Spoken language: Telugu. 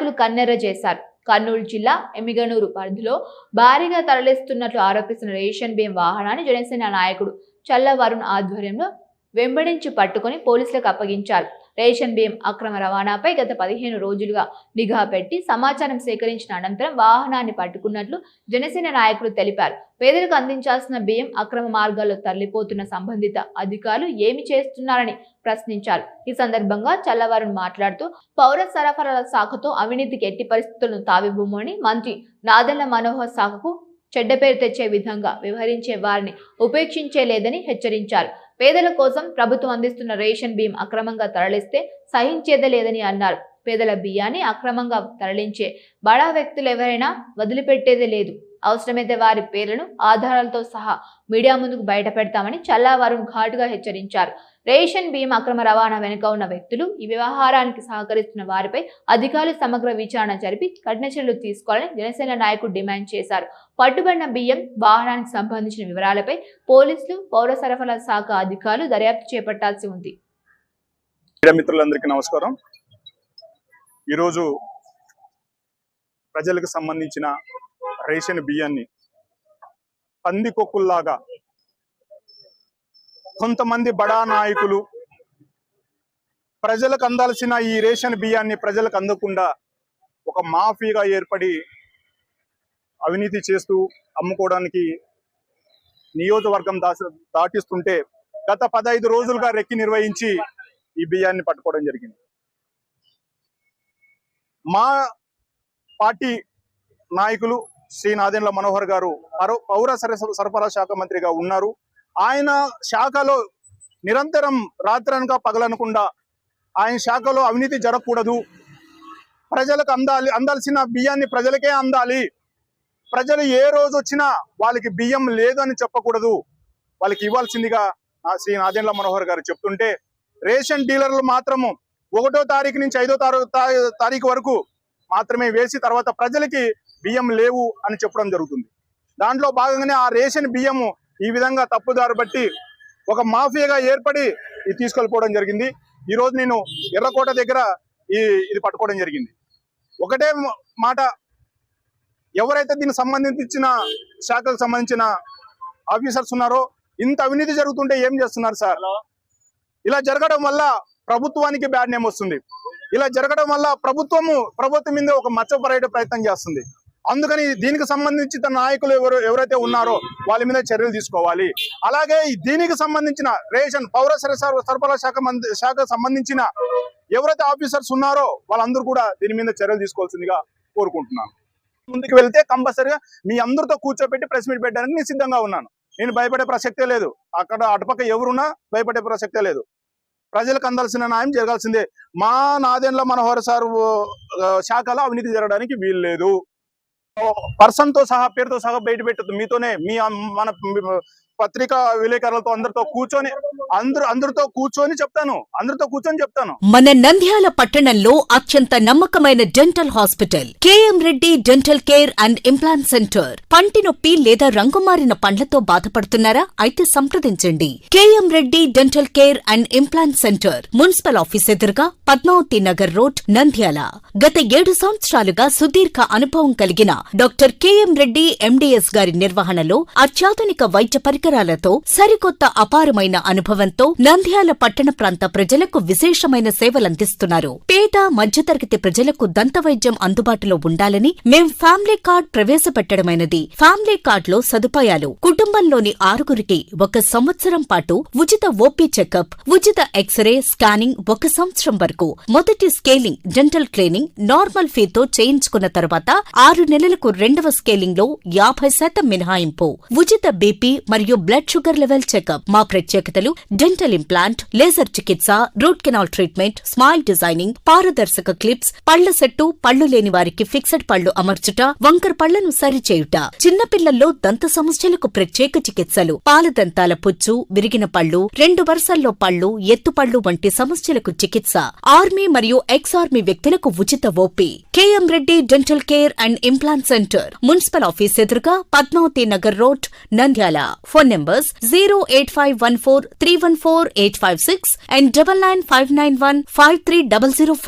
నాయకులు కన్నెర్ర చేశారు. కర్నూలు జిల్లా ఎమ్మిగనూరు పరిధిలో భారీగా తరలిస్తున్నట్లు ఆరోపిస్తున్న రేషన్ బియ్యం వాహనాన్ని జనసేన నాయకుడు చల్ల వరుణ్ ఆధ్వర్యంలో వెంబడించి పట్టుకుని పోలీసులకు అప్పగించారు. రేషన్ బియ్యం అక్రమ రవాణాపై గత 15 రోజులుగా నిఘా పెట్టి సమాచారం సేకరించిన అనంతరం వాహనాన్ని పట్టుకున్నట్లు జనసేన నాయకులు తెలిపారు. పేదలకు అందించాల్సిన బియ్యం అక్రమ మార్గాల్లో తరలిపోతున్న సంబంధిత అధికారులు ఏమి చేస్తున్నారని ప్రశ్నించారు. ఈ సందర్భంగా చల్లవరుణ్ మాట్లాడుతూ పౌర సరఫరాల శాఖతో అవినీతికి ఎట్టి పరిస్థితులను తావివ్వమని, మంత్రి నాదెళ్ల మనోహర్ శాఖకు చెడ్డ పేరు తెచ్చే విధంగా వ్యవహరించే వారిని ఉపేక్షించేలేదని హెచ్చరించారు. పేదల కోసం ప్రభుత్వం అందిస్తున్న రేషన్ బియ్యం అక్రమంగా తరలిస్తే సహించేదే లేదని అన్నారు. పేదల బియ్యాన్ని అక్రమంగా తరలించే బడా వ్యక్తులు ఎవరైనా వదిలిపెట్టేదే లేదు. అవసరమైతే వారి పేర్లను ఆధారాలతో సహా మీడియా ముందుకు బయట పెడతామని చల్లా వరుణ్ ఘాటుగా హెచ్చరించారు. రేషన్ బియ్యం అక్రమ రవాణా వెనుక ఉన్న వ్యక్తులు, ఈ వ్యవహారానికి సహకరిస్తున్న వారిపై అధికారులు సమగ్ర విచారణ జరిపి కఠిన చర్యలు తీసుకోవాలని జనసేన నాయకుడు డిమాండ్ చేశారు. పట్టుబడిన బియ్యం వాహనానికి సంబంధించిన వివరాలపై పోలీసులు, పౌర సరఫరాల శాఖ అధికారులు దర్యాప్తు చేపట్టాల్సి ఉంది. మిత్రులందరికీ నమస్కారం. ఈరోజు ప్రజలకు సంబంధించిన రేషన్ బియ్యాన్ని పందికొక్కుల్లాగా కొంతమంది బడా నాయకులు ప్రజలకు అందాల్సిన ఈ రేషన్ బియ్యాన్ని ప్రజలకు అందకుండా ఒక మాఫియాగా ఏర్పడి అవినీతి చేస్తూ అమ్ముకోవడానికి నియోజకవర్గం దాటిస్తుంటే గత 15 రోజులుగా రెక్కి నిర్వహించి ఈ బియ్యాన్ని పట్టుకోవడం జరిగింది. మా పార్టీ నాయకులు శ్రీ నాదెళ్ల మనోహర్ గారు పౌర సరఫరా శాఖ మంత్రిగా ఉన్నారు. ఆయన శాఖలో నిరంతరం రాత్రనక పగలనకుండా ఆయన శాఖలో అవినీతి జరగకూడదు, ప్రజలకు అందాల్సిన బియ్యాన్ని ప్రజలకే అందాలి, ప్రజలు ఏ రోజు వచ్చినా వాళ్ళకి బియ్యం లేదు అని చెప్పకూడదు, వాళ్ళకి ఇవ్వాల్సిందిగా శ్రీ నాదెళ్ల మనోహర్ గారు చెప్తుంటే, రేషన్ డీలర్లు మాత్రము 1వ తారీఖు నుంచి 5వ తారీఖు వరకు మాత్రమే వేసి తర్వాత ప్రజలకి బియ్యం లేవు అని చెప్పడం జరుగుతుంది. దాంట్లో భాగంగానే ఆ రేషన్ బియ్యము ఈ విధంగా తప్పుదారు బట్టి ఒక మాఫియాగా ఏర్పడి ఇది తీసుకెళ్ళిపోవడం జరిగింది. ఈరోజు నేను ఎర్రకోట దగ్గర ఇది పట్టుకోవడం జరిగింది. ఒకటే మాట, ఎవరైతే దీనికి సంబంధించిన శాఖకు సంబంధించిన ఆఫీసర్స్ ఉన్నారో, ఇంత అవినీతి జరుగుతుంటే ఏం చేస్తున్నారు సార్? ఇలా జరగడం వల్ల ప్రభుత్వానికి బ్యాడ్ నేమ్ వస్తుంది. ఇలా జరగడం వల్ల ప్రభుత్వం మీద ఒక మచ్చపడే ప్రయత్నం చేస్తుంది. అందుకని దీనికి సంబంధించిన నాయకులు ఎవరైతే ఉన్నారో వాళ్ళ మీద చర్యలు తీసుకోవాలి. అలాగే దీనికి సంబంధించిన రేషన్ పౌర సరఫరా శాఖకు సంబంధించిన ఎవరైతే ఆఫీసర్స్ ఉన్నారో వాళ్ళందరూ కూడా దీని మీద చర్యలు తీసుకోవాల్సిందిగా కోరుకుంటున్నాను. ముందుకు వెళ్తే కంపల్సరిగా మీ అందరితో కూర్చోబెట్టి ప్రెస్ మీట్ పెట్టడానికి నేను సిద్ధంగా ఉన్నాను. నేను భయపడే ప్రసక్తే లేదు. అక్కడ అటుపక్క ఎవరున్నా భయపడే ప్రసక్తే లేదు. ప్రజలకు అందాల్సిన న్యాయం జరగాల్సిందే. మా నాదెళ్ల మనోహర్ సార్ శాఖలో అవినీతి జరగడానికి వీలు లేదు. పర్సన్ తో సహా పేరుతో సహా బయట పెట్టదు. మీతోనే మన పత్రికా విలేకరులతో అందరితో కూర్చొని చెప్తాను. మన నంద్యాల పట్టణంలో అత్యంత నమ్మకమైన dental hospital KM Reddy dental care and implant centre. పంటి నొప్పి లేదా రంగుమారిన పండ్లతో బాధపడుతున్నారా? అయితే సంప్రదించండి. KM Reddy dental care and implant centre, municipal office ఎదురుగా, పద్మావతి నగర్ రోడ్, నంద్యాల. గత 7 సంవత్సరాలుగా సుదీర్ఘ అనుభవం కలిగిన డాక్టర్ కేఎం రెడ్డి ఎండిఎస్ గారి నిర్వహణలో అత్యాధునిక వైద్య పరికరాలతో సరికొత్త అపారమైన అనుభవంతో నంద్యాల పట్టణ ప్రాంత ప్రజలకు విశేషమైన సేవలందిస్తున్నారు. పేద మధ్యతరగతి ప్రజలకు దంతవైద్యం అందుబాటులో ఉండాలని మేం ఫ్యామిలీ కార్డ్ ప్రవేశపెట్టడమైనది. ఫ్యామిలీ కార్డ్ లో సదుపాయాలు: కుటుంబంలోని 6గురికి 1 సంవత్సరం పాటు ఉచిత ఓపీ చెకప్, ఉచిత ఎక్స్రే స్కానింగ్ 1 సంవత్సరం వరకు, మొదటి స్కేలింగ్ డెంటల్ క్లీనింగ్ నార్మల్ ఫీతో చేయించుకున్న తర్వాత 6 నెలలకు 2వ స్కేలింగ్ లో 50% మినహాయింపు, ఉచిత బీపీ మరియు బ్లడ్ షుగర్ లెవెల్ చెకప్. మా ప్రత్యేకతలు: డెంటల్ ఇంప్లాంట్, లేజర్ చికిత్స, root canal treatment, smile designing, పారదర్శక క్లిప్స్, పళ్ల సెట్టు, పళ్లు లేని వారికి ఫిక్స్డ్ పళ్లు అమర్చుట, వంకర పళ్లను సరిచేయుట, చిన్నపిల్లల్లో దంత సమస్యలకు ప్రత్యేక చికిత్సలు, పాలదంతాల పుచ్చు, విరిగిన పళ్లు, 2 వరుసల్లో పళ్లు, ఎత్తుపళ్లు వంటి సమస్యలకు చికిత్స, ఆర్మీ మరియు ఎక్స్ ఆర్మీ వ్యక్తులకు ఉచిత OP. KM Reddy dental care and implant centre, municipal office ఎదురుగా, Padmavathi Nagar road, Nandyal. Phone numbers 08514 314 856 and 9959153005.